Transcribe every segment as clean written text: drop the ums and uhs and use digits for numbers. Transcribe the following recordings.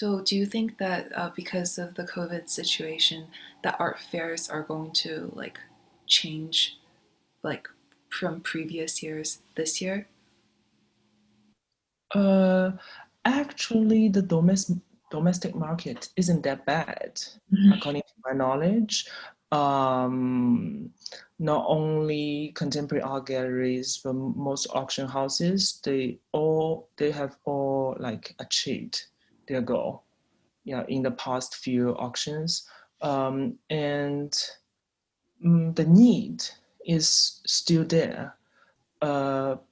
So do you think that because of the COVID situation, that art fairs are going to like change like from previous years this year? Uh, Actually, the domestic market isn't that bad, Mhm. according to my knowledge. Um, Not only contemporary art galleries, but most auction houses, they have all like achieved their goal. Yeah, in the past few auctions, and the need is still there.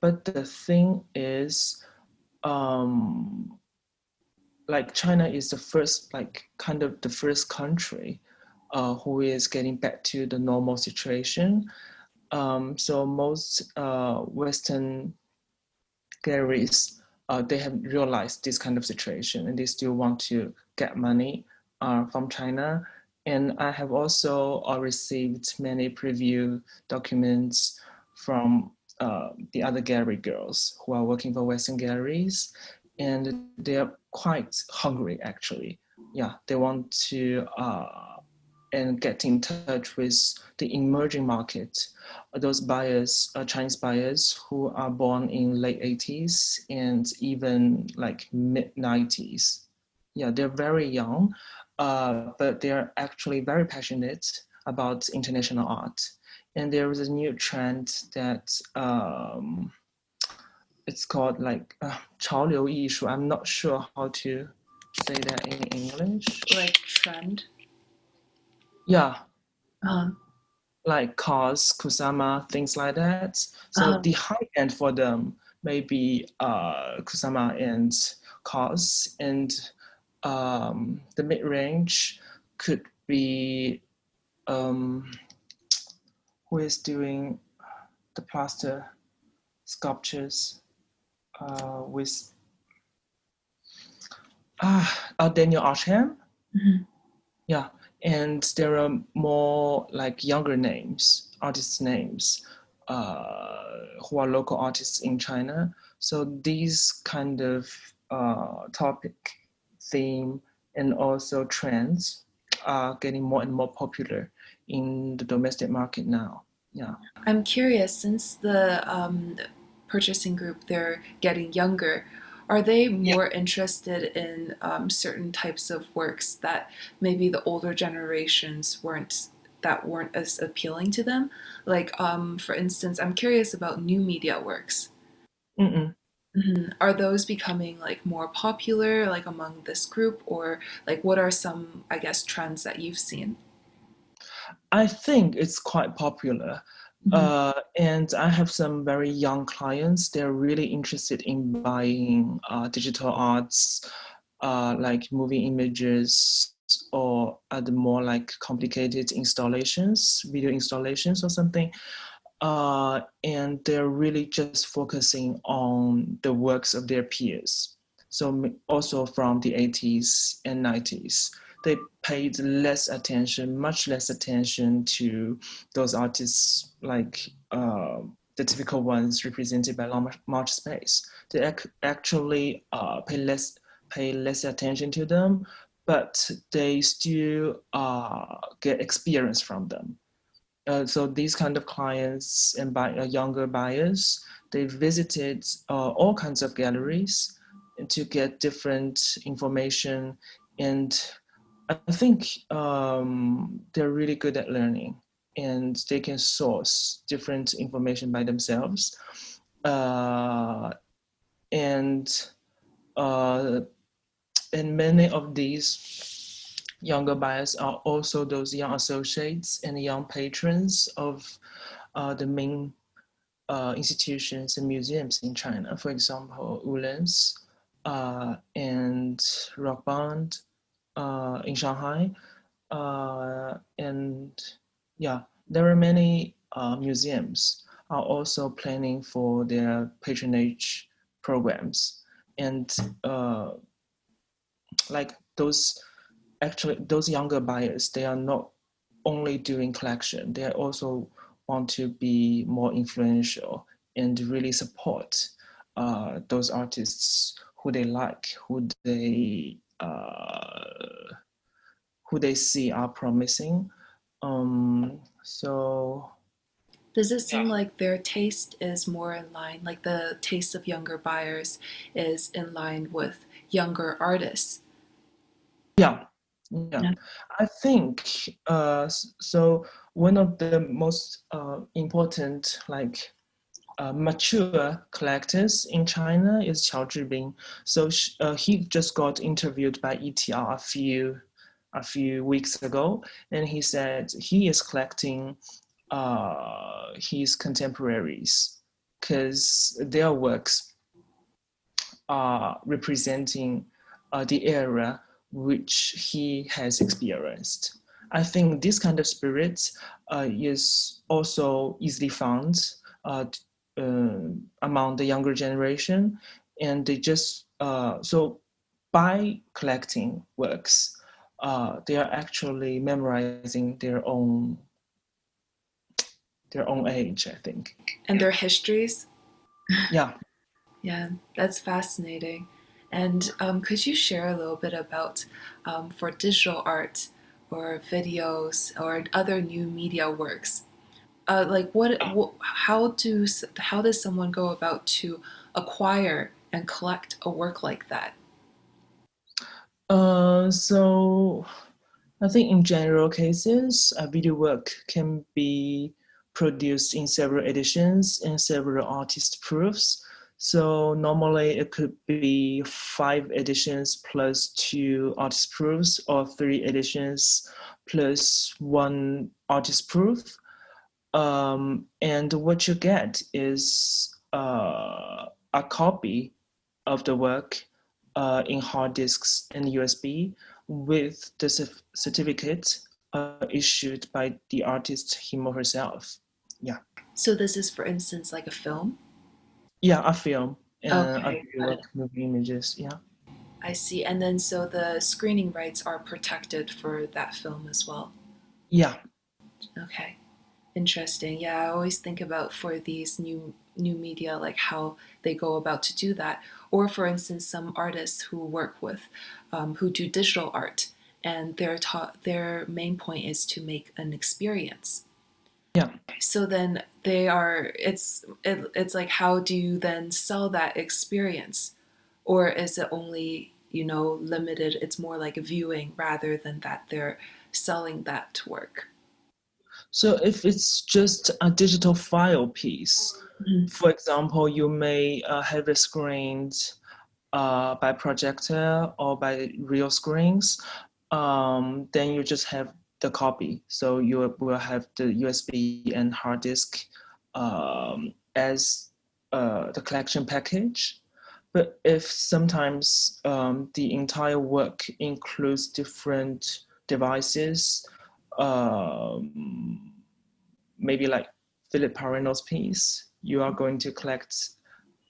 But the thing is, um, like China is the first, like kind of the first country who is getting back to the normal situation. So most Western galleries, they have realized this kind of situation and they still want to get money from China. And I have also received many preview documents from the other gallery girls who are working for Western galleries, and they are quite hungry actually. Yeah, they want to and get in touch with the emerging market, those buyers, Chinese buyers who are born in late 80s and even like mid 90s. Yeah, they're very young, but they're actually very passionate about international art. And there is a new trend that it's called like 潮流艺术. I'm not sure how to say that in English. Like trend? Yeah, Uh-huh. like cars, Kusama, things like that. So Uh-huh. the high end for them may be Kusama and cars, and the mid range could be um, who is doing the plaster sculptures with Daniel Arsham. Mhm. Yeah, and there are more like younger names, artists' names, who are local artists in China. So these kind of topic, theme, and also trends are getting more and more popular in the domestic market now. Yeah. I'm curious, since the purchasing group, they're getting younger, are they Yeah. more interested in certain types of works that maybe the older generations weren't as appealing to them? Like, for instance, I'm curious about new media works. Mm-mm. Are those becoming like more popular, like among this group, or like what are some, I guess, trends that you've seen? I think it's quite popular. Mhm. And I have some very young clients. They're really interested in buying digital arts, like moving images or other more like complicated installations, video installations or something. And they're really just focusing on the works of their peers. So also from the 80s and 90s, they paid less attention, much less attention to those artists like the typical ones represented by large space. They actually pay less attention to them, but they still get experience from them. So these kind of clients and younger buyers, they visited all kinds of galleries to get different information, and I think they're really good at learning, and they can source different information by themselves, uh, and uh, and many of these younger buyers are also those young associates and young patrons of the main institutions and museums in China. For example, Ulan's and Rock Band in Shanghai. And yeah, there are many museums are also planning for their patronage programs. And like those, actually, those younger buyers, they are not only doing collection, they also want to be more influential and really support those artists who they like, who they who they see are promising. So Does it yeah, seem like their taste is more in line, like the taste of younger buyers is in line with younger artists? yeah, yeah. I think so. One of the most important like mature collectors in China is Qiao Zhibing. So he just got interviewed by ETR a few weeks ago, and he said he is collecting his contemporaries because their works are representing the era which he has experienced. I think this kind of spirit is also easily found uh, among the younger generation, and they just so by collecting works, they are actually memorizing their own age, I think. And their histories? Yeah. Yeah, that's fascinating. And could you share a little bit about for digital art or videos or other new media works? Like how does someone go about to acquire and collect a work like that? So I think in general cases, a video work can be produced in several editions and several artist proofs. So normally it could be 5 editions plus 2 artist proofs, or 3 editions plus 1 artist proof. And what you get is a copy of the work in hard disks and USB with the certificate issued by the artist him or herself. Yeah. So this is, for instance, like a film? Yeah, a film and a Okay, video got like it. movie images. Yeah. I see. And then so the screening rights are protected for that film as well. Yeah. Okay. Interesting. Yeah, I always think about for these new media, like how they go about to do that. Or for instance, some artists who work with, who do digital art, and their main point is to make an experience. Yeah. So then it's like how do you then sell that experience, or is it only limited? It's more like viewing rather than that they're selling that work. So if it's just a digital file piece, Mhm. for example, you may have it screened by projector or by real screens, then you just have the copy. So you will have the USB and hard disk as the collection package. But if sometimes the entire work includes different devices, um, maybe like Philip Pareno's piece, you are going to collect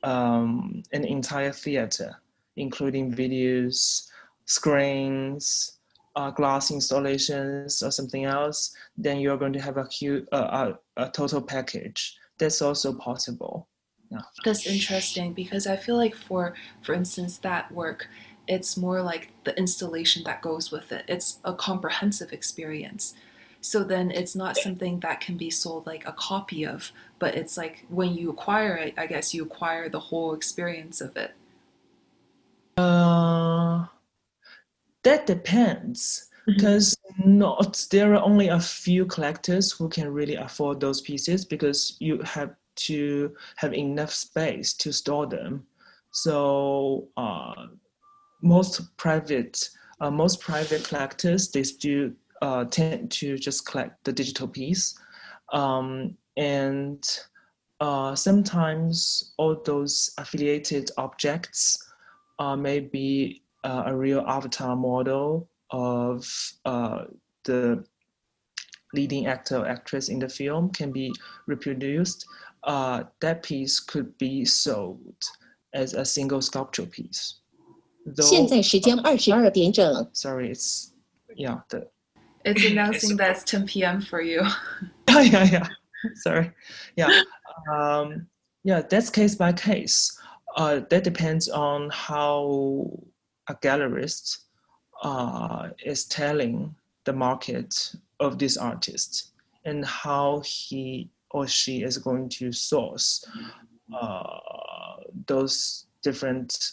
an entire theater, including videos, screens, glass installations, or something else, then you're going to have a total package. That's also possible. Yeah. That's interesting because I feel like for instance that work, it's more like the installation that goes with it. It's a comprehensive experience. So then it's not something that can be sold like a copy of, but it's like when you acquire it, I guess you acquire the whole experience of it. Uh, that depends, Mhm. because not there are only a few collectors who can really afford those pieces because you have to have enough space to store them. So most private collectors, they still tend to just collect the digital piece, and sometimes all those affiliated objects may be a real avatar model of the leading actor or actress in the film can be reproduced. That piece could be sold as a single sculptural piece. Though, sorry, it's yeah, It's announcing that it's 10 p.m. for you. yeah. Sorry, yeah, um, yeah. That's case by case. That depends on how a gallerist is telling the market of this artist and how he or she is going to source those different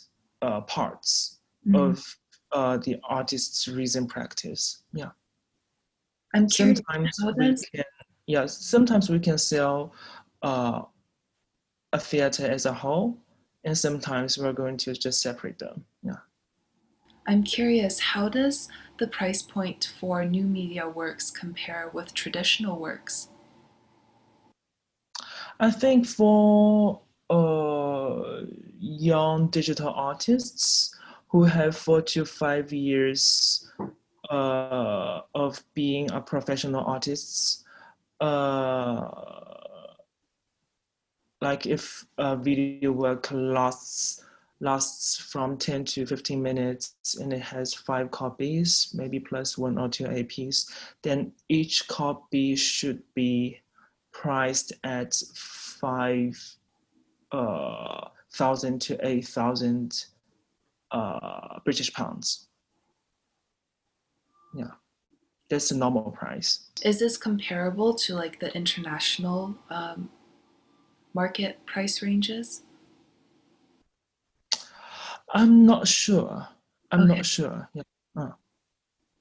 parts of the artist's reason practice. Yeah. I'm curious, Sometimes how we does can, yeah, sometimes we can sell a theater as a whole, and sometimes we're going to just separate them. Yeah. I'm curious, how does the price point for new media works compare with traditional works? I think for young digital artists who have 4 to 5 years of being a professional artists, uh, like if a video work lasts from 10 to 15 minutes and it has 5 copies, maybe plus 1 or 2 APs, then each copy should be priced at 5,000 to 8,000 British pounds. Yeah, that's the normal price. Is this comparable to like the international market price ranges? I'm not sure. I'm Okay. not sure. Yeah.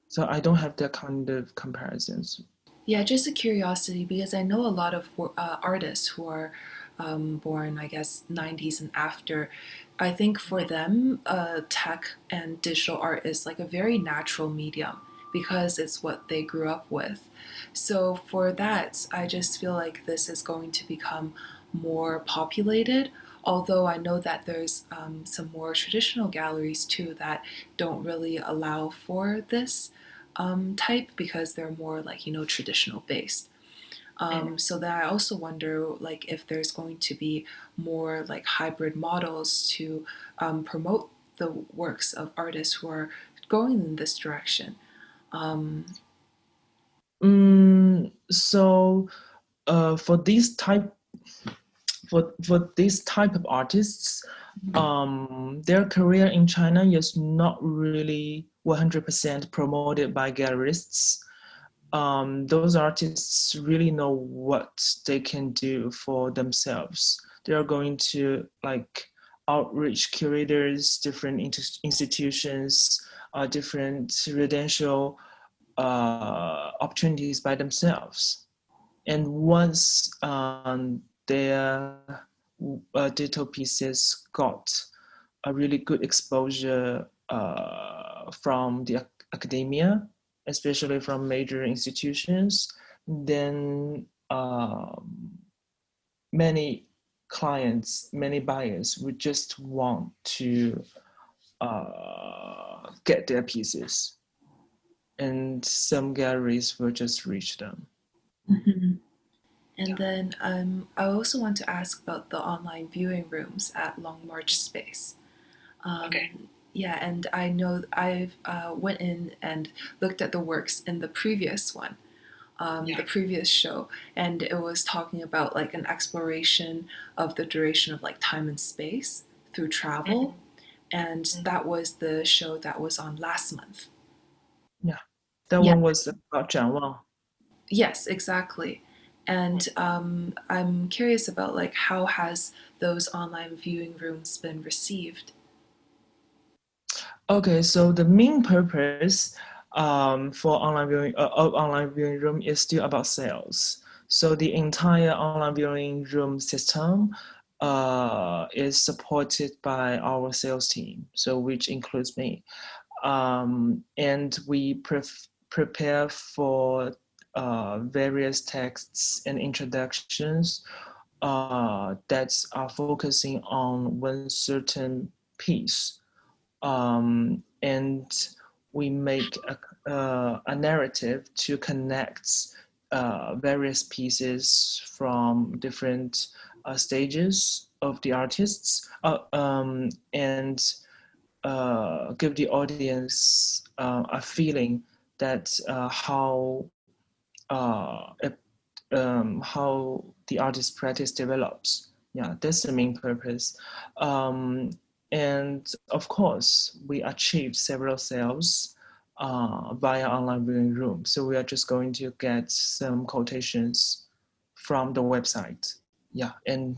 So I don't have that kind of comparisons. Yeah, just a curiosity because I know a lot of artists who are born, I guess, 90s and after. I think for them, tech and digital art is like a very natural medium because it's what they grew up with. So for that, I just feel like this is going to become more populated. Although I know that there's some more traditional galleries too that don't really allow for this type because they're more like traditional based. So then I also wonder like if there's going to be more like hybrid models to promote the works of artists who are going in this direction. Um, So for this type of artists, their career in China is not really 100% promoted by gallerists. Those artists really know what they can do for themselves. They are going to like outreach curators, different institutions, different residential opportunities by themselves. And once their digital pieces got a really good exposure from the academia, especially from major institutions, then many clients, many buyers would just want to get their pieces, and some galleries will just reach them. Mhm. And Yeah. then I also want to ask about the online viewing rooms at Long March Space. Okay. Yeah, and I know I've went in and looked at the works in the previous one, the Yeah. previous show, and it was talking about like an exploration of the duration of like time and space through travel, and that was the show that was on last month. Yeah. That Yeah. one was about Zhanwang. Yes, exactly. And I'm curious about like how has those online viewing rooms been received? Okay, so the main purpose for online viewing room is still about sales. So the entire online viewing room system is supported by our sales team, so which includes me. And we prepare for various texts and introductions that are focusing on one certain piece, and we make a narrative to connect various pieces from different stages of the artists, and give the audience a feeling that it, how the artist practice develops. Yeah, that's the main purpose. And of course, we achieved several sales via online viewing room. So we are just going to get some quotations from the website. Yeah, and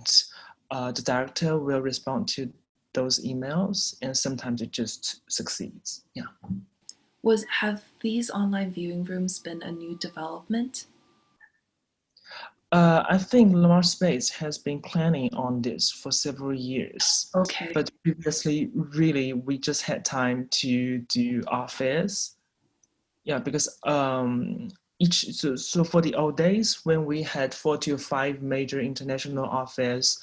the director will respond to those emails, and sometimes it just succeeds. Yeah. Have these online viewing rooms been a new development? I think Lamar Space has been planning on this for several years, Okay. but previously, really, we just had time to do art fairs. Yeah, because so for the old days when we had 4 to 5 major international art fairs,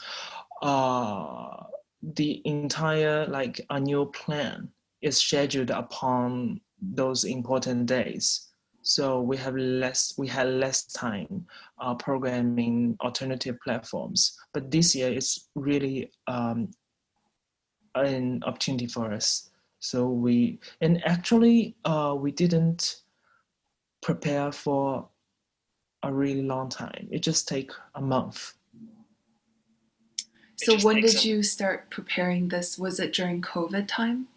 uh, the entire like annual plan is scheduled upon those important days. So we had less time programming alternative platforms. But this year it's really an opportunity for us. So and actually we didn't prepare for a really long time. It just take a month. It So just when takes did a you start preparing this? Was it during COVID time?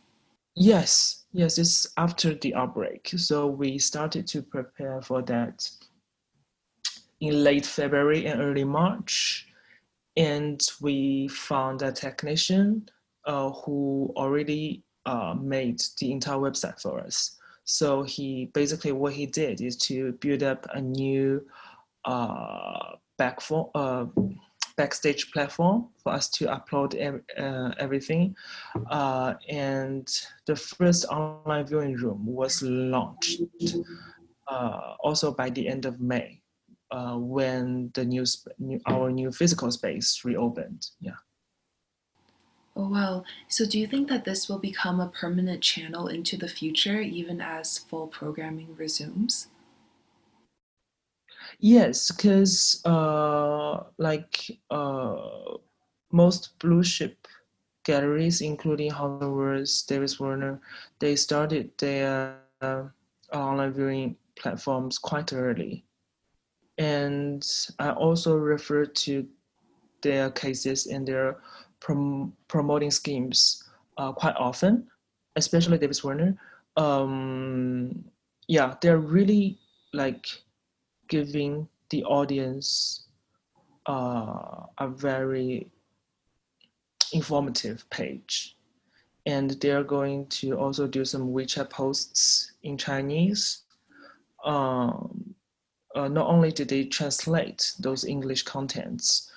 Yes, it's after the outbreak. So we started to prepare for that in late February and early March. And we found a technician who already made the entire website for us. So he basically what he did is to build up a new back for, backstage platform for us to upload everything. And the first online viewing room was launched also by the end of May when our new physical space reopened. Yeah. Oh, wow. So do you think that this will become a permanent channel into the future, even as full programming resumes? Yes, because most blue chip galleries, including Howard's, Davis Warner, they started their online viewing platforms quite early. And I also refer to their cases and their promoting schemes quite often, especially Davis Warner. Um, yeah, they're really like giving the audience a very informative page. And they're going to also do some WeChat posts in Chinese. Um, Not only did they translate those English contents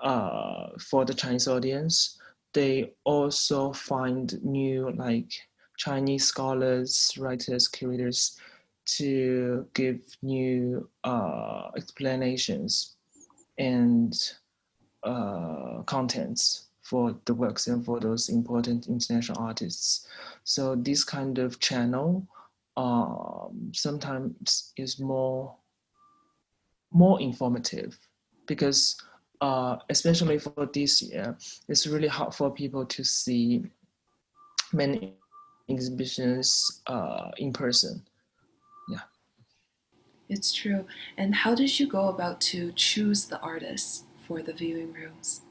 for the Chinese audience, they also find new like Chinese scholars, writers, curators to give new explanations and contents for the works and for those important international artists. So this kind of channel sometimes is more informative because especially for this year, it's really hard for people to see many exhibitions in person. Yeah. It's true. And how did you go about to choose the artists for the viewing rooms?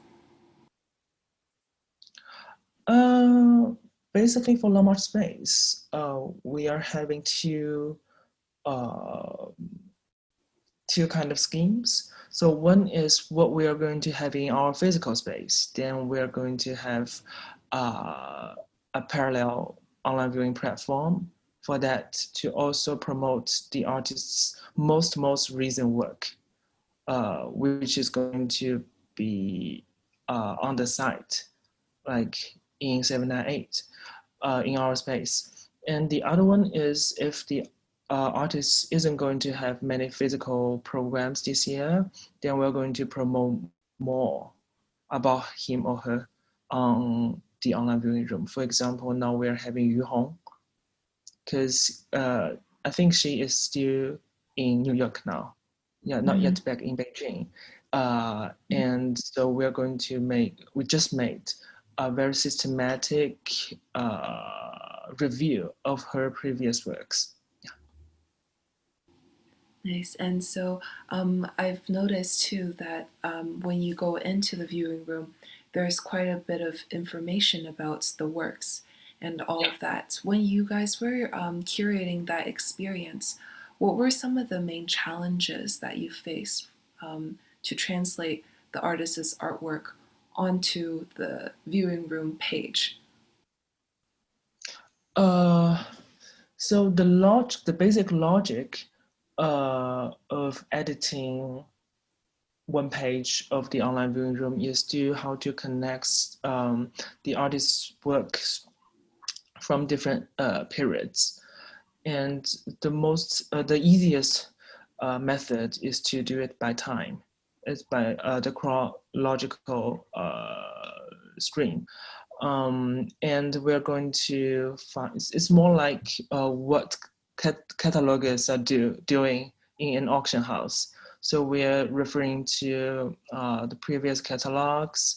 Uh, Basically for Lamar Space, we are having uh, two kind of schemes. So one is what we are going to have in our physical space. Then we are going to have a parallel online viewing platform for that to also promote the artist's most recent work, which is going to be on the site, like in 798 in our space. And the other one is if the artist isn't going to have many physical programs this year, then we're going to promote more about him or her on the online viewing room. For example, now we're having Yu Hong because I think she is still in New York now. Yeah, not Mhm. yet back in Beijing. And so we just made a very systematic review of her previous works. Nice. And so I've noticed too that when you go into the viewing room, there's quite a bit of information about the works. and all of that. When you guys were curating that experience, what were some of the main challenges that you faced to translate the artist's artwork onto the viewing room page? So the basic logic of editing one page of the online viewing room is to how to connect the artist's works from different periods. And the easiest method is to do it by time. It's by the chronological stream. And we're going to find, it's more like what catalogers are doing in an auction house. So we're referring to the previous catalogs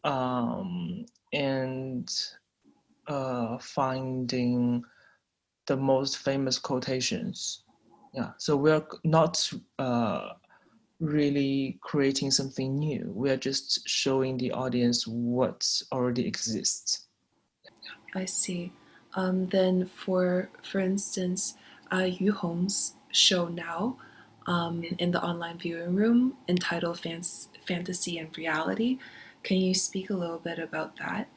and finding the most famous quotations. Yeah, so we're not really creating something new. We're just showing the audience what already exists. I see. Then, for instance, Yu Hong's show now in the online viewing room entitled Fantasy and Reality. Can you speak a little bit about that?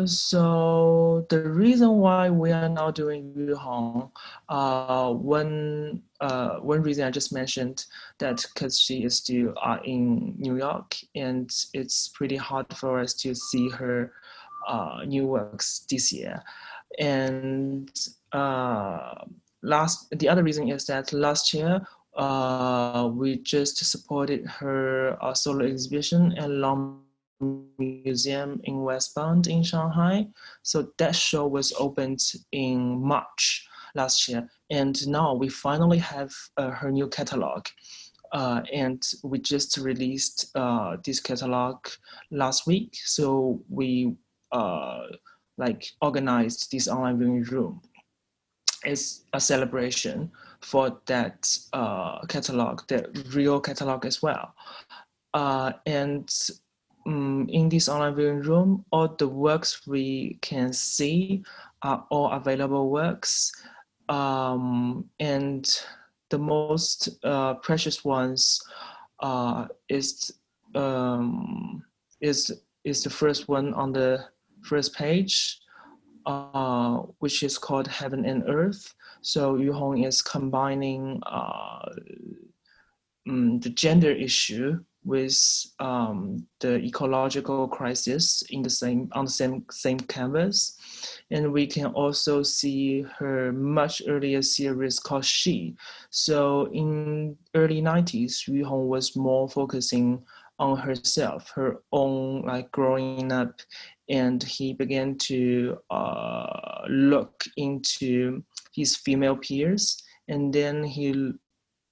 So the reason why we are now doing Yu Hong, one reason I just mentioned that because she is still in New York and it's pretty hard for us to see her new works this year. And the other reason is that last year we just supported her solo exhibition at Long Museum in Westbound in Shanghai. So that show was opened in March last year, and now we finally have her new catalog. And we just released this catalog last week. So we organized this online viewing room. It's a celebration for that catalog, the real catalog as well. And in this online viewing room, all the works we can see are all available works. And the most precious ones is the first one on the first page, which is called Heaven and Earth. So Yu Hong is combining the gender issue with the ecological crisis on the same canvas. And we can also see her much earlier series called She. So in early 90s, Yu Hong was more focusing on herself, her own growing up, and he began to look into his female peers, and then he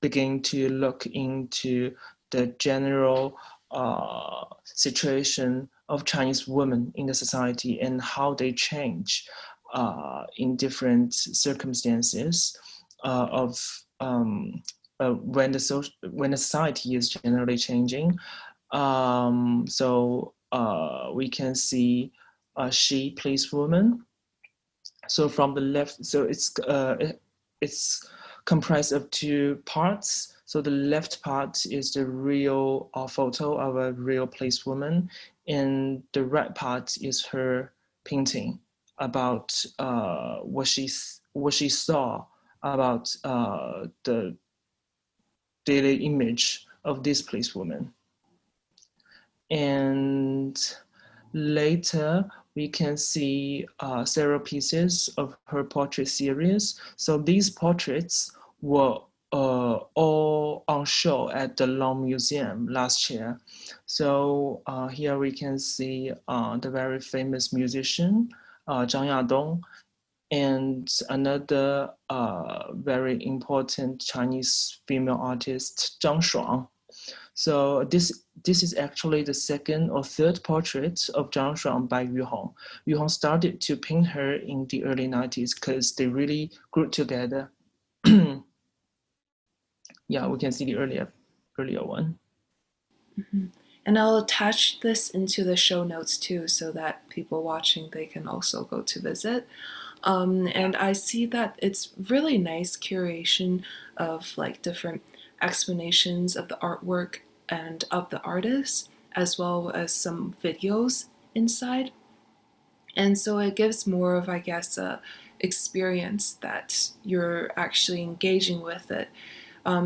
began to look into the general situation of Chinese women in the society and how they change in different circumstances of when the society is generally changing. So we can see she plays woman. So from the left, so it's comprised of two parts. So the left part is the real photo of a real place woman, and the right part is her painting about what she saw about the daily image of this place woman. And later, we can see several pieces of her portrait series. So these portraits were all on show at the Long Museum last year. So here we can see the very famous musician, Zhang Yadong, and another very important Chinese female artist, Zhang Shuang. So this is actually the second or third portrait of Zhang Shuang by Yu Hong. Yu Hong started to paint her in the early 90s because they really grew together. Yeah, we can see the earlier one. Mm-hmm. And I'll attach this into the show notes too, so that people watching they can also go to visit. And I see that it's really nice curation of like different explanations of the artwork and of the artist, as well as some videos inside. And so it gives more of, I guess, a experience that you're actually engaging with it.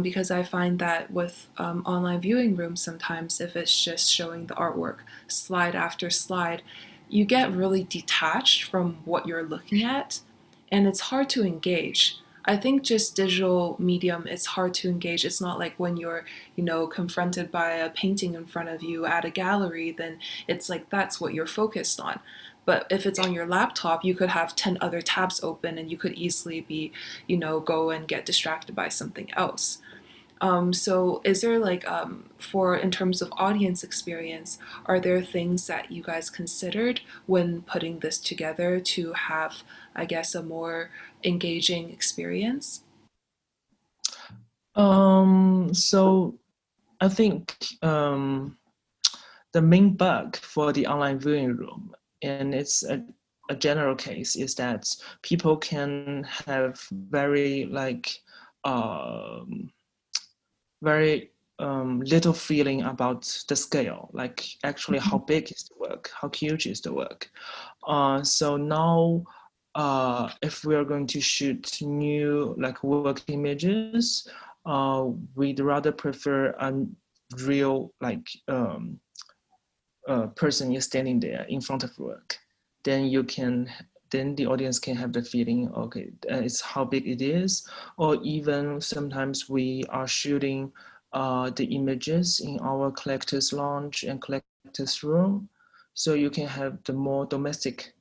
Because I find that with online viewing rooms, sometimes if it's just showing the artwork slide after slide, you get really detached from what you're looking at, and it's hard to engage. I think just digital medium, it's hard to engage. It's not like when you're, confronted by a painting in front of you at a gallery, then it's like that's what you're focused on. But if it's on your laptop, you could have 10 other tabs open and you could easily be, go and get distracted by something else. So is there like, for in terms of audience experience, are there things that you guys considered when putting this together to have, I guess, a more engaging experience? So I think the main bug for the online viewing room, and it's a general case, is that people can have um, very little feeling about the scale, like actually how big is the work, how huge is the work. So now, if we are going to shoot new like work images, we'd rather prefer a real person is standing there in front of work. Then then the audience can have the feeling, okay, it's how big it is. Or even sometimes we are shooting the images in our collector's lounge and collector's room, so you can have the more domestic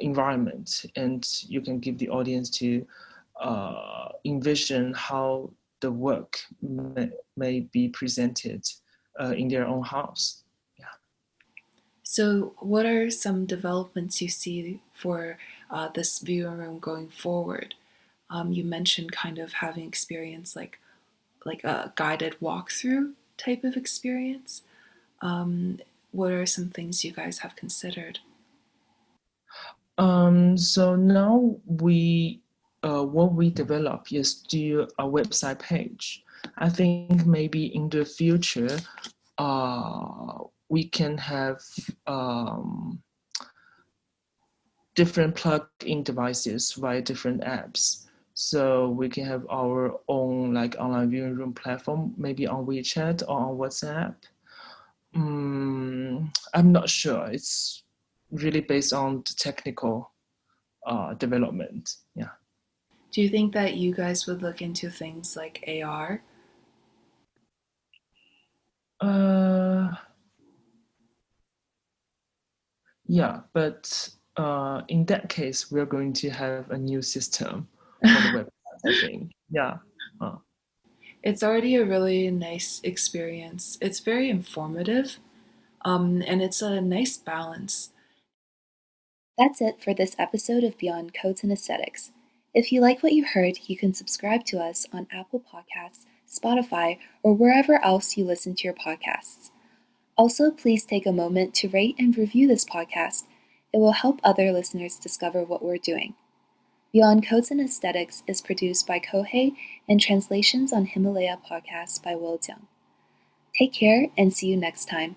environment, and you can give the audience to envision how the work may be presented in their own house. So, what are some developments you see for this viewing room going forward? You mentioned kind of having experience like a guided walkthrough type of experience. Um, what are some things you guys have considered? So now what we develop is do a website page. I think maybe in the future, we can have different plug-in devices via different apps. So we can have our own like online viewing room platform, maybe on WeChat or on WhatsApp. I'm not sure. It's really based on the technical development. Yeah. Do you think that you guys would look into things like AR? Uh, yeah, but in that case, we're going to have a new system for the website, I think. Yeah. Uh, It's already a really nice experience. It's very informative, and it's a nice balance. That's it for this episode of Beyond Codes and Aesthetics. If you like what you heard, you can subscribe to us on Apple Podcasts, Spotify, or wherever else you listen to your podcasts. Also, please take a moment to rate and review this podcast. It will help other listeners discover what we're doing. Beyond Codes and Aesthetics is produced by Kohei and translations on Himalaya Podcasts by Will Jiang. Take care and see you next time.